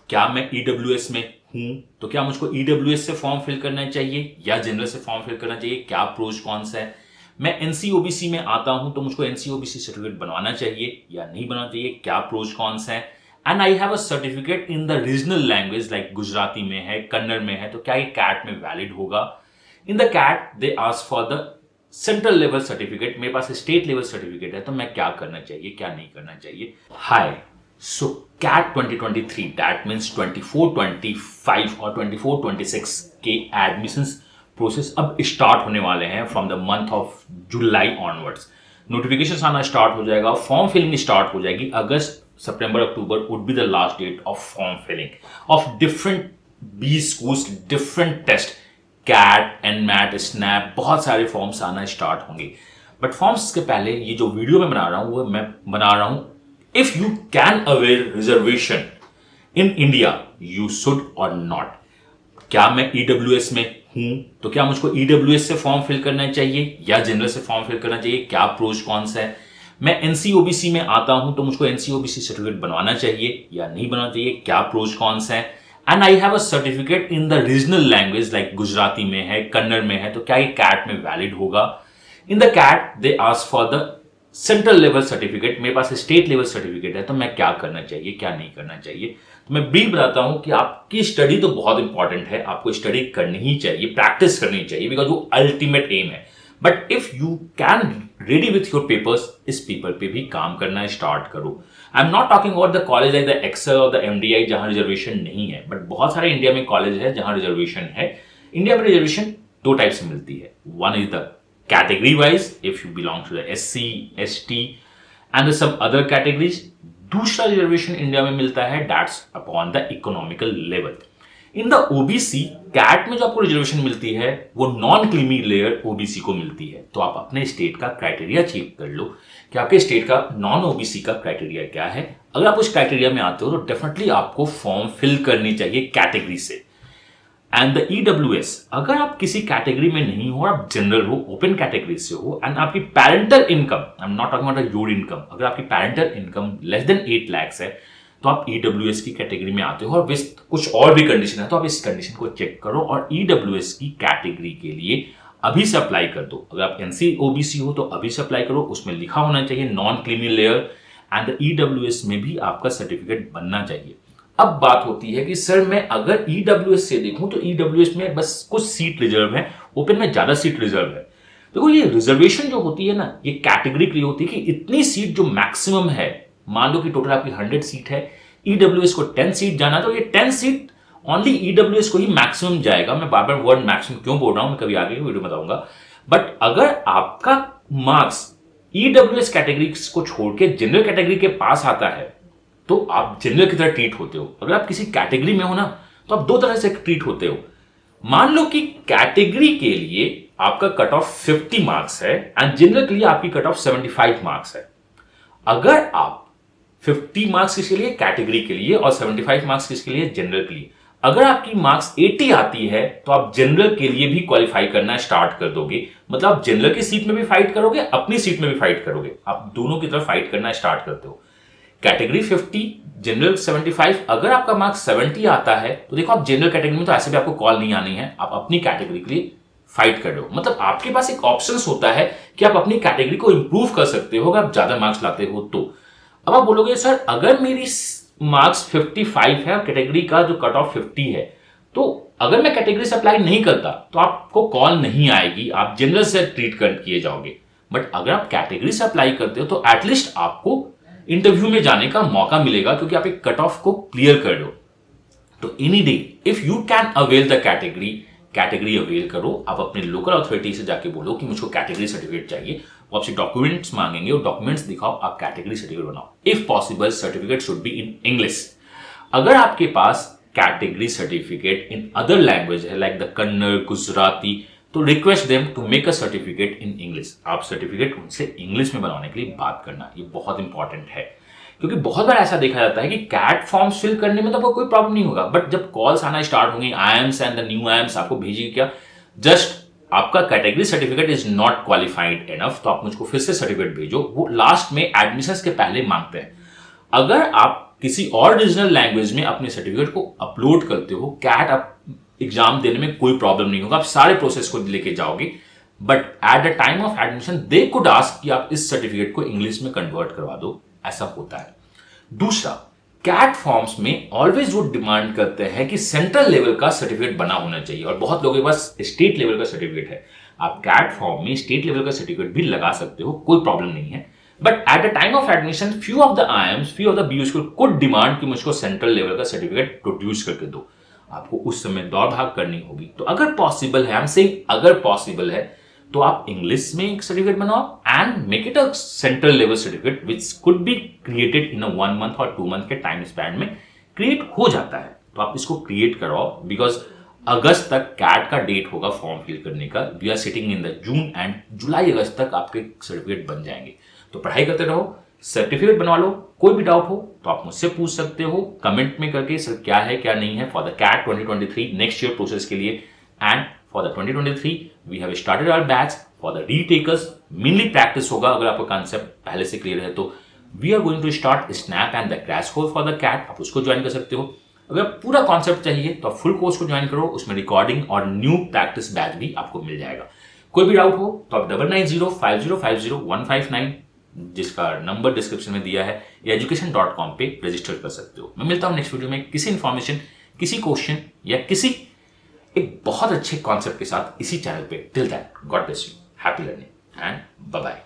क्या मैं ईडब्ल्यूएस में हूं तो क्या मुझको ईडब्ल्यूएस से फॉर्म फिल करना चाहिए या जनरल से फॉर्म फिल करना चाहिए, क्या प्रोज कॉन्स है। मैं एनसीओबीसी में आता हूं तो मुझको एनसीओबीसी सर्टिफिकेट बनवाना चाहिए या नहीं बनवाना चाहिए, क्या प्रोज कॉन्स है। And I have a certificate in the regional language like Gujarati में है, कन्नड़ में है, तो क्या ये कैट में वैलिड होगा। In the CAT they ask for the central level certificate, मेरे पास स्टेट लेवल सर्टिफिकेट है, तो मैं क्या करना चाहिए क्या नहीं करना चाहिए। हाय, सो कैट 2023 दैट मीन्स 24-25 और 24-26 के एडमिशंस प्रोसेस अब स्टार्ट होने वाले हैं from the month of July onwards. Notification आना स्टार्ट हो जाएगा, फॉर्म फिलिंग स्टार्ट हो जाएगी। August September October would be the last date of form filling of different B schools, different test, CAT, NMAT, SNAP, बहुत सारे forms आना start होंगे। But forms के पहले ये जो वीडियो मैं बना रहा हूं वो मैं बना रहा हूं if you can avail reservation in India you should और नॉट। क्या मैं ईडब्ल्यूएस में हूं तो क्या मुझको ईडब्ल्यूएस से फॉर्म फिल करना चाहिए या जनरल से फॉर्म फिल करना चाहिए, क्या प्रोज कॉन्स है। मैं एनसीओबीसी में आता हूं तो मुझको एनसीओबीसी सर्टिफिकेट बनवाना चाहिए या नहीं बनवाना चाहिए, क्या प्रोज कॉन्स है। And I have a certificate in the regional language like Gujarati में है, कन्नड़ में है, तो क्या ये कैट में वैलिड होगा। In the CAT they ask for the central level certificate, मेरे पास स्टेट लेवल सर्टिफिकेट है, तो मैं क्या करना चाहिए क्या नहीं करना चाहिए। तो मैं ब्रीफ बताता हूं कि आपकी स्टडी तो बहुत इंपॉर्टेंट है, आपको स्टडी करनी ही चाहिए, प्रैक्टिस करनी चाहिए, बिकॉज वो अल्टीमेट एम है। But if you can ready with your papers, इस पेपर पे भी काम करना स्टार्ट करो। I am not talking about the college like the XL और द एमडीआई जहां रिजर्वेशन नहीं है, बट बहुत सारे इंडिया में कॉलेज है जहां रिजर्वेशन है। इंडिया में रिजर्वेशन दो टाइप से मिलती है, one is the category wise if you belong to the SC, ST and some other categories। दूसरा रिजर्वेशन इंडिया में मिलता है that's upon the economical level. In the OBC CAT में जो आपको रिजर्वेशन मिलती है वो नॉन क्रीमी लेयर ओबीसी को मिलती है। तो आप अपने स्टेट का क्राइटेरिया चेक कर लो कि आपके स्टेट का नॉन ओबीसी का क्राइटेरिया क्या है। अगर आप उस क्राइटेरिया में आते हो तो डेफिनेटली आपको फॉर्म फिल करनी चाहिए कैटेगरी से। एंड द ईडब्ल्यूएस, अगर आप किसी कैटेगरी में नहीं हो, आप जनरल हो, ओपन कैटेगरी से हो, एंड आपकी parental income, I am not talking about your income, अगर आपकी parental income less than 8 lakhs है तो आप ईडब्ल्यूएस की कैटेगरी में आते हो। और कुछ और भी कंडीशन है तो आप इस कंडीशन को चेक करो और ईडब्ल्यूएस की कैटेगरी के लिए अभी से अप्लाई कर दो। अगर आप एनसीओबीसी हो तो अभी से अप्लाई करो, उसमें लिखा होना चाहिए non creamy layer, and EWS में भी आपका सर्टिफिकेट बनना चाहिए। अब बात होती है कि सर मैं अगर ईडब्ल्यूएस से देखूं तो ईडब्ल्यूएस में बस कुछ सीट रिजर्व है, ओपन में ज्यादा सीट रिजर्व है। देखो ये रिजर्वेशन जो होती है ना, ये कैटेगरी के लिए होती है कि इतनी सीट जो मैक्सिमम है, मान लो कि टोटल आपकी 100 सीट है, ईडब्ल्यूएस को 10 सीट जाना, तो ये 10 सीट ओनली ईडब्ल्यूएस को ही मैक्सिमम जाएगा। मैं बार बार वर्ड मैक्सिमम क्यों बोल रहा हूं मैं कभी आगे वीडियो में बताऊंगा। बट अगर आपका मार्क्स ईडब्ल्यूएस कैटेगरी को छोड़ के जनरल कैटेगरी के पास आता है तो आप जनरल की तरह ट्रीट होते हो। अगर आप किसी कैटेगरी में हो ना तो आप दो तरह से ट्रीट होते हो। मान लो कि कैटेगरी के लिए आपका कट ऑफ 50 मार्क्स है एंड जनरल के लिए आपकी कट ऑफ 75 मार्क्स है। अगर आप 50 मार्क्स किसके लिए, कैटेगरी के लिए, और 75 मार्क्स किसके लिए, जनरल के लिए, अगर आपकी मार्क्स 80 आती है तो आप जनरल के लिए भी क्वालिफाई करना स्टार्ट कर दोगे। मतलब आप जनरल की सीट में भी फाइट करोगे, अपनी सीट में भी फाइट करोगे, आप दोनों की तरफ फाइट करना स्टार्ट करते हो। Category 50, general 75। अगर आपका मार्क्स 70 आता है तो देखो आप जनरल कैटेगरी में तो ऐसे भी आपको कॉल नहीं आनी है, आप अपनी कैटेगरी के लिए फाइट कर रहे हो। मतलब आपके पास एक ऑप्शंस होता है कि आप अपनी कैटेगरी को इंप्रूव कर सकते हो अगर आप ज्यादा मार्क्स लाते हो तो। अब आप बोलोगे सर अगर मेरी मार्क्स 55 है और कैटेगरी का जो कट ऑफ 50 है तो अगर मैं कैटेगरी से अप्लाई नहीं करता तो आपको कॉल नहीं आएगी, आप जनरल से ट्रीट किए जाओगे। बट अगर आप कैटेगरी से अप्लाई करते हो तो एटलीस्ट आपको इंटरव्यू में जाने का मौका मिलेगा क्योंकि आप एक कट ऑफ को क्लियर कर लो। तो any day if you can avail the category avail करो। आप अपने लोकल अथॉरिटी से जाके बोलो कि मुझको कैटेगरी सर्टिफिकेट चाहिए, वो आपसे डॉक्यूमेंट्स मांगेंगे और डॉक्यूमेंट्स दिखाओ, आप कैटेगरी सर्टिफिकेट बनाओ। If possible certificate should be in English. अगर आपके पास category certificate in other language है लाइक द कन्नड़, गुजराती, तो request them to make a certificate in English. आप सर्टिफिकेट उनसे इंग्लिश में बनाने के लिए बात करना, ये बहुत इंपॉर्टेंट है क्योंकि बहुत बार ऐसा देखा जाता है कि कैट फॉर्म्स फिल करने में तो आपको कोई प्रॉब्लम नहीं होगा, बट जब कॉल्स आना स्टार्ट होंगे, IIMs and the new IIMs आपको भेजिए क्या, जस्ट आपका category certificate is not qualified enough, तो आप मुझको फिर से सर्टिफिकेट भेजो। वो लास्ट में एडमिशंस के पहले मांगते हैं। अगर आप किसी और रीजनल लैंग्वेज में अपने सर्टिफिकेट को अपलोड करते हो, कैट आप एग्जाम देने में कोई प्रॉब्लम नहीं होगा, आप सारे प्रोसेस को लेके जाओगे। But at the time of admission they could ask कि आप इस सर्टिफिकेट को इंग्लिश में कन्वर्ट करवा दो, ऐसा होता है। दूसरा, कैट फॉर्म्स में ऑलवेज वो डिमांड करते हैं कि सेंट्रल लेवल का सर्टिफिकेट बना होना चाहिए, और बहुत लोगों के पास स्टेट लेवल का सर्टिफिकेट है। आप कैट फॉर्म में स्टेट लेवल का सर्टिफिकेट भी लगा सकते हो, कोई प्रॉब्लम नहीं है। But at the time of admission few of the IIMs, few of the BU school could demand कि मुझको सेंट्रल लेवल का सर्टिफिकेट प्रोड्यूस करके दो। आपको उस समय दौड़ भाग करनी होगी। तो अगर पॉसिबल है, आई एम सेइंग अगर पॉसिबल है, तो आप इंग्लिश में एक सर्टिफिकेट बनाओ and make it a central level certificate which could be created in a 1 month और 2 मंथ के टाइम स्पैन में क्रिएट हो जाता है। तो आप इसको क्रिएट कराओ, बिकॉज अगस्त तक कैट का डेट होगा फॉर्म फिल करने का। We are sitting in the June and July अगस्त तक आपके सर्टिफिकेट बन जाएंगे। तो पढ़ाई करते रहो, सर्टिफिकेट बनवा लो। कोई भी डाउट हो तो आप मुझसे पूछ सकते हो कमेंट में करके, सर क्या है क्या नहीं है for the CAT 2023 next year process के लिए। And for the 2023 we have started our batch for the retakers. Mainly practice होगा, अगर आपका कॉन्सेप्ट पहले से क्लियर है तो we are going to start SNAP and the crash course for the CAT, आप उसको ज्वाइन कर सकते हो। अगर पूरा कॉन्सेप्ट चाहिए तो आप फुल कोर्स को ज्वाइन करो, उसमें रिकॉर्डिंग और न्यू प्रैक्टिस बैच भी आपको मिल जाएगा। कोई भी डाउट हो तो आप 9905050159 जिसका नंबर डिस्क्रिप्शन में दिया है या education.com पे रजिस्टर कर सकते हो। मैं मिलता हूं नेक्स्ट वीडियो में किसी इंफॉर्मेशन, किसी क्वेश्चन या किसी एक बहुत अच्छे कॉन्सेप्ट के साथ इसी चैनल पे। Till that, God bless you, happy learning and bye bye.